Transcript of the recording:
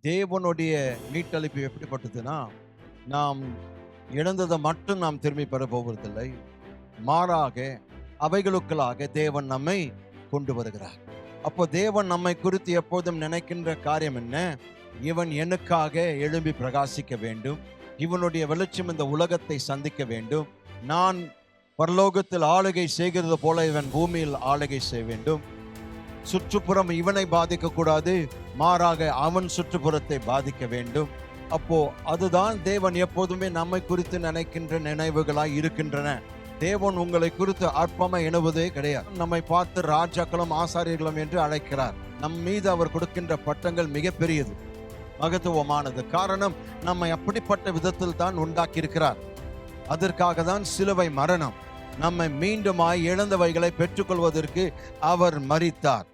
தேவனுடைய மீட்டளிப்பு எப்படிப்பட்டதுன்னா, நாம் இழந்ததை மட்டும் நாம் திரும்பி பெற போவதில்லை. மாறாக அவைகளுக்குள்ளாக தேவன் நம்மை கொண்டு வருகிறார். அப்போ தேவன் நம்மை குறித்து எப்போதும் நினைக்கின்ற காரியம் என்ன? இவன் எனக்காக எழும்பி பிரகாசிக்க வேண்டும். இவனுடைய வெளிச்சம் இந்த உலகத்தை சந்திக்க வேண்டும். நான் பரலோகத்தில் ஆளுகை செய்கிறது போல இவன் பூமியில் ஆளுகை செய்ய வேண்டும். சுற்றுப்புறம் இவனை பாதிக்க கூடாது, மாறாக அவன் சுற்றுப்புறத்தை பாதிக்க வேண்டும். அப்போ அதுதான் தேவன் எப்போதுமே நம்மை குறித்து நினைக்கின்ற நினைவுகளாய் இருக்கின்றன. தேவன் உங்களை குறித்து அற்பமா எண்ணுவதே கிடையாது. நம்மை பார்த்து ராஜாக்களும் ஆசாரியர்களும் என்று அழைக்கிறார். நம் மீது அவர் கொடுக்கின்ற பட்டங்கள் மிக பெரியது, மகத்துவமானது. காரணம், நம்மை அப்படிப்பட்ட விதத்தில் தான் உண்டாக்கி இருக்கிறார். அதற்காக தான் சிலுவை மரணம். நம்மை மீண்டுமாய் இழந்தவைகளை பெற்றுக்கொள்வதற்கு அவர் மரித்தார்.